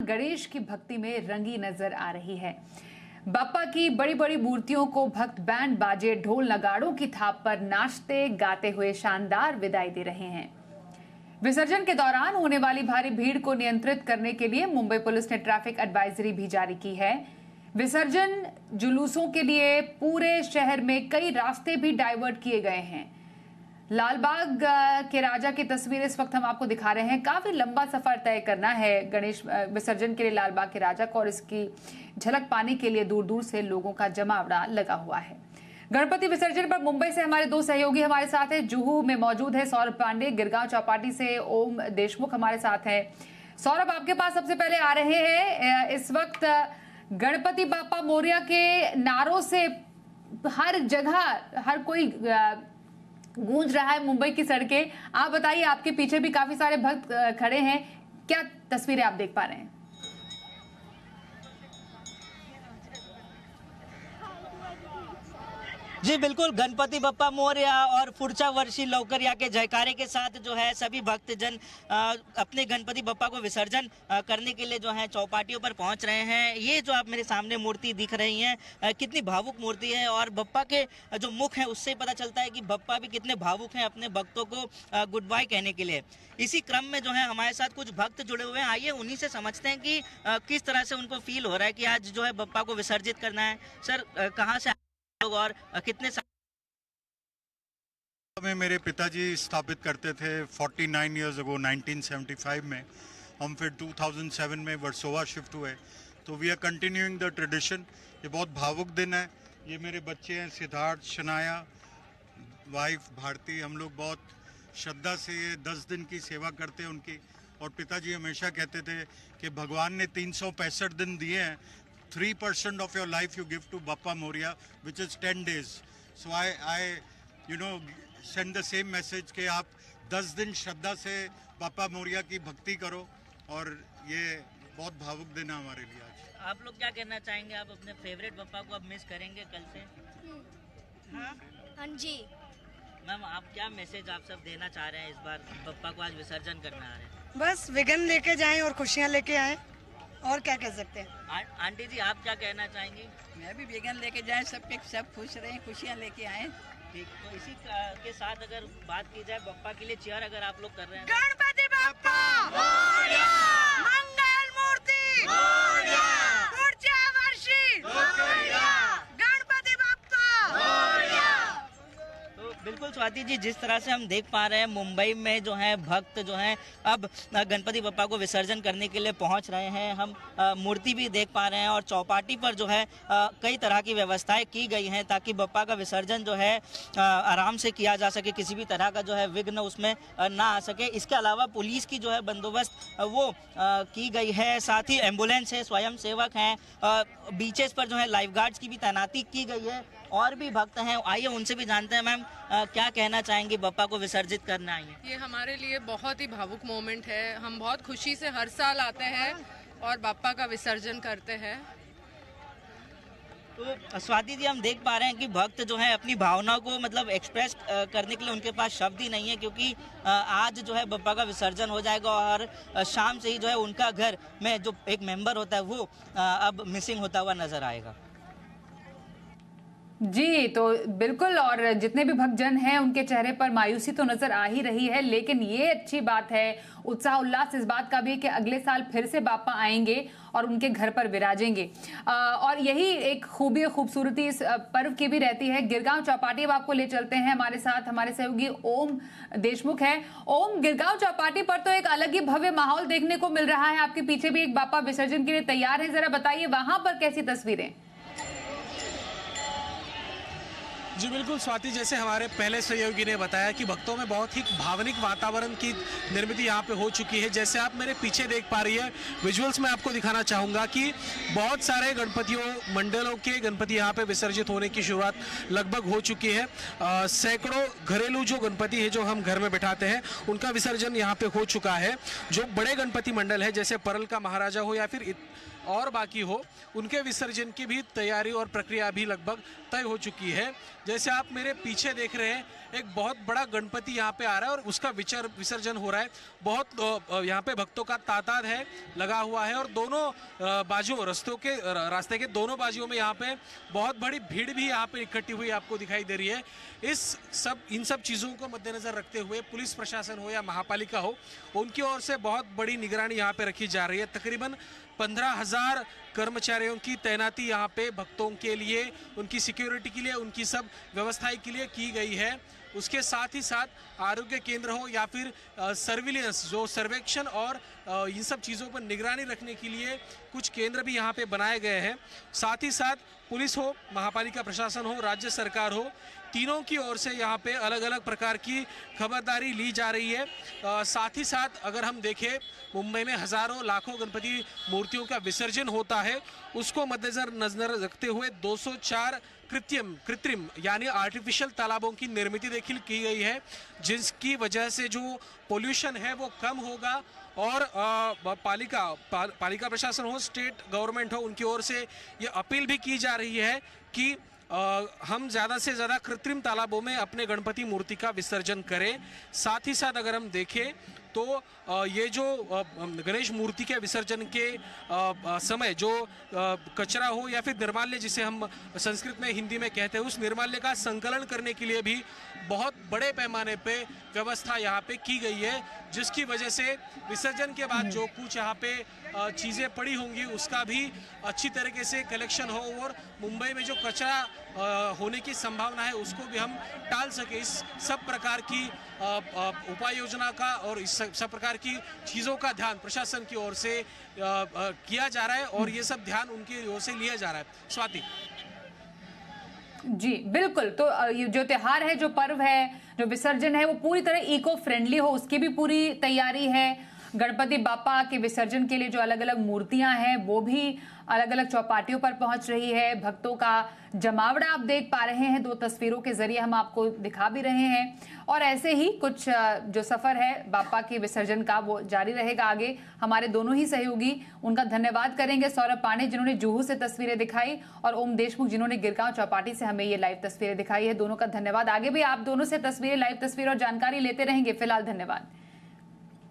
गणेश की भक्ति में रंगी नजर आ रही है। बप्पा की बड़ी बड़ी मूर्तियों को भक्त बैंड बाजे ढोल नगाड़ों की थाप पर नाचते गाते हुए शानदार विदाई दे रहे हैं। विसर्जन के दौरान होने वाली भारी भीड़ को नियंत्रित करने के लिए मुंबई पुलिस ने ट्रैफिक एडवाइजरी भी जारी की है। विसर्जन जुलूसों के लिए पूरे शहर में कई रास्ते भी डाइवर्ट किए गए हैं। लालबाग के राजा की तस्वीर इस वक्त हम आपको दिखा रहे हैं। काफी लंबा सफर तय करना है गणेश विसर्जन के लिए लालबाग के राजा को, और इसकी झलक पाने के लिए दूर दूर से लोगों का जमावड़ा लगा हुआ है। गणपति विसर्जन पर मुंबई से हमारे दो सहयोगी हमारे साथ हैं। जुहू में मौजूद है सौरभ पांडे, गिरगांव चौपाटी से ओम देशमुख हमारे साथ हैं। सौरभ, आपके पास सबसे पहले आ रहे हैं। इस वक्त गणपति बाप्पा मोरया के नारों से हर जगह हर कोई गूंज रहा है मुंबई की सड़कें। आप बताइए, आपके पीछे भी काफी सारे भक्त खड़े हैं, क्या तस्वीरें आप देख पा रहे हैं? जी बिल्कुल, गणपति बप्पा मोरया और पुढच्या वर्षी लवकर या के जयकारे के साथ जो है सभी भक्तजन अपने गणपति बप्पा को विसर्जन करने के लिए जो है चौपाटियों पर पहुंच रहे हैं। ये जो आप मेरे सामने मूर्ति दिख रही हैं, कितनी भावुक मूर्ति है, और बप्पा के जो मुख है उससे पता चलता है कि बप्पा भी कितने भावुक हैं अपने भक्तों को गुड बाय कहने के लिए। इसी क्रम में जो है हमारे साथ कुछ भक्त जुड़े हुए हैं। आइए उन्हीं से समझते हैं कि किस तरह से उनको फील हो रहा है कि आज जो है बप्पा को विसर्जित करना है। सर, कहाँ से लोग और कितने में मेरे पिताजी स्थापित करते थे 49 इयर्स अगो 1975 में। हम फिर 2007 में वर्सोवा शिफ्ट हुए, तो we are continuing the tradition. ये बहुत भावुक दिन है। ये मेरे बच्चे हैं सिद्धार्थ, शनाया, वाइफ भारती। हम लोग बहुत श्रद्धा से ये 10 दिन की सेवा करते हैं उनकी। और पिताजी हमेशा कहते थे कि भगवान ने 365 दिन दिए हैं, 3% of your life you give to Bappa Moria, which is 10 days. So I send the same message कि आप 10 दिन श्रद्धा से बापा मोरिया की भक्ति करो। और ये बहुत भावुक दिन है हमारे लिए आज। आप लोग क्या कहना चाहेंगे? आप अपने फेवरेट बप्पा को अब मिस करेंगे कल से? हाँ जी। मैम, आप क्या मैसेज आप सब देना चाह रहे हैं इस बार बप्पा को आज विसर्जन करना आ रहे हैं? बस विघ्न लेके जाएं और खुशियाँ लेके आएं, और क्या कह सकते हैं। आंटी जी, आप क्या कहना चाहेंगी? मैं भी विघ्न लेके जाए, सब खुश रहे, खुशियाँ लेके आए। ठीक, तो इसी के साथ अगर बात की जाए बप्पा के लिए चेयर अगर आप लोग कर रहे हैं, गणपति बाप्पा मोरया, मंगल मूर्ति मोरया, ऊर्जा वर्षी मोरया, गणपति बाप्पा मोरया। तो बिल्कुल स्वाति जी, जिस तरह से हम देख पा रहे हैं मुंबई में जो है भक्त जो हैं अब गणपति बप्पा को विसर्जन करने के लिए पहुंच रहे हैं। हम मूर्ति भी देख पा रहे हैं और चौपाटी पर जो है कई तरह की व्यवस्थाएं की गई हैं ताकि बप्पा का विसर्जन जो है आराम से किया जा सके, किसी भी तरह का जो है विघ्न उसमें ना आ सके। इसके अलावा पुलिस की जो है बंदोबस्त वो की गई है, साथ ही एम्बुलेंस है, स्वयं सेवक हैं, बीचेस पर जो है लाइफ गार्ड्स की भी तैनाती की गई है, और भी भक्त हैं। आइए उनसे भी जानते हैं। मैम, क्या कहना चाहेंगे बप्पा को विसर्जित करना? आइए। ये हमारे लिए बहुत ही भावुक मोमेंट है। हम बहुत खुशी से हर साल आते हैं और बप्पा का विसर्जन करते हैं। तो स्वाति जी, हम देख पा रहे हैं कि भक्त जो है अपनी भावना को मतलब एक्सप्रेस करने के लिए उनके पास शब्द ही नहीं है, क्योंकि आज जो है बप्पा का विसर्जन हो जाएगा और शाम से ही जो है उनका घर में जो एक मेंबर होता है वो अब मिसिंग होता हुआ नजर आएगा। जी, तो बिल्कुल, और जितने भी भक्तजन हैं उनके चेहरे पर मायूसी तो नजर आ ही रही है, लेकिन ये अच्छी बात है, उत्साह उल्लास इस बात का भी है कि अगले साल फिर से बापा आएंगे और उनके घर पर विराजेंगे। और यही एक खूबी खूबसूरती इस पर्व की भी रहती है। गिरगांव चौपाटी अब आपको ले चलते हैं, हमारे साथ हमारे सहयोगी ओम देशमुख है। ओम, गिरगांव चौपाटी पर तो एक अलग ही भव्य माहौल देखने को मिल रहा है, आपके पीछे भी एक बापा विसर्जन के लिए तैयार है, जरा बताइए वहां पर कैसी तस्वीरें? जी बिल्कुल स्वाति, जैसे हमारे पहले सहयोगी ने बताया कि भक्तों में बहुत ही भावनिक वातावरण की निर्मित यहाँ पे हो चुकी है। जैसे आप मेरे पीछे देख पा रही है विजुअल्स में, आपको दिखाना चाहूँगा कि बहुत सारे गणपतियों मंडलों के गणपति यहाँ पे विसर्जित होने की शुरुआत लगभग हो चुकी है। सैकड़ों घरेलू जो गणपति है जो हम घर में बैठाते हैं उनका विसर्जन यहाँ पे हो चुका है। जो बड़े गणपति मंडल है जैसे परल का महाराजा हो या फिर और बाकी हो, उनके विसर्जन की भी तैयारी और प्रक्रिया भी लगभग तय हो चुकी है। जैसे आप मेरे पीछे देख रहे हैं, एक बहुत बड़ा गणपति यहाँ पे आ रहा है और उसका विसर्जन हो रहा है। बहुत यहाँ पे भक्तों का तादाद है लगा हुआ है और दोनों बाजुओं रास्ते के दोनों बाजुओं में यहाँ पे बहुत बड़ी भीड़ भी यहाँ पे इकट्ठी हुई आपको दिखाई दे रही है। इन सब चीज़ों को मद्देनजर रखते हुए पुलिस प्रशासन हो या महापालिका हो, उनकी ओर से बहुत बड़ी निगरानी यहाँ पे रखी जा रही है। तकरीबन 15,000 कर्मचारियों की तैनाती यहाँ पे भक्तों के लिए, उनकी सिक्योरिटी के लिए, उनकी सब व्यवस्थाएं के लिए की गई है। उसके साथ ही साथ आरोग्य केंद्र हो या फिर सर्विलेंस, जो सर्वेक्षण और इन सब चीज़ों पर निगरानी रखने के लिए कुछ केंद्र भी यहाँ पे बनाए गए हैं। साथ ही साथ पुलिस हो, महापालिका प्रशासन हो, राज्य सरकार हो, तीनों की ओर से यहाँ पे अलग अलग प्रकार की खबरदारी ली जा रही है। साथ ही साथ अगर हम देखें, मुंबई में हजारों लाखों गणपति मूर्तियों का विसर्जन होता है, उसको मद्देनजर रखते हुए 204 कृत्रिम यानी आर्टिफिशियल तालाबों की निर्मित देखिल की गई है, जिसकी वजह से जो पोल्यूशन है वो कम होगा और पालिका प्रशासन हो, स्टेट गवर्नमेंट हो, उनकी ओर से ये अपील भी की जा रही है कि हम ज़्यादा से ज़्यादा कृत्रिम तालाबों में अपने गणपति मूर्ति का विसर्जन करें। साथ ही साथ अगर हम देखें तो ये जो गणेश मूर्ति के विसर्जन के समय जो कचरा हो या फिर निर्माल्य, जिसे हम संस्कृत में हिंदी में कहते हैं, उस निर्माल्य का संकलन करने के लिए भी बहुत बड़े पैमाने पे व्यवस्था यहाँ पे की गई है, जिसकी वजह से विसर्जन के बाद जो कुछ यहाँ पे चीज़ें पड़ी होंगी उसका भी अच्छी तरीके से कलेक्शन हो और मुंबई में जो कचरा होने की संभावना है उसको भी हम टाल सके। इस सब प्रकार की उपाय योजना का और इस सब प्रकार की चीज़ों का ध्यान प्रशासन की ओर से किया जा रहा है और ये सब ध्यान उनकी ओर से लिया जा रहा है। स्वाति जी बिल्कुल, तो ये जो त्योहार है, जो पर्व है, जो विसर्जन है, वो पूरी तरह इको फ्रेंडली हो, उसकी भी पूरी तैयारी है। गणपति बापा के विसर्जन के लिए जो अलग अलग मूर्तियां हैं वो भी अलग अलग चौपाटियों पर पहुंच रही है। भक्तों का जमावड़ा आप देख पा रहे हैं, 2 तस्वीरों के जरिए हम आपको दिखा भी रहे हैं। और ऐसे ही कुछ जो सफर है बापा के विसर्जन का वो जारी रहेगा आगे। हमारे दोनों ही सहयोगी, उनका धन्यवाद करेंगे, सौरभ पांडे जिन्होंने जुहू से तस्वीरें दिखाई और ओम देशमुख जिन्होंने गिरगांव चौपाटी से हमें ये लाइव तस्वीरें दिखाई है। दोनों का धन्यवाद। आगे भी आप दोनों से लाइव तस्वीर और जानकारी लेते रहेंगे। फिलहाल धन्यवाद।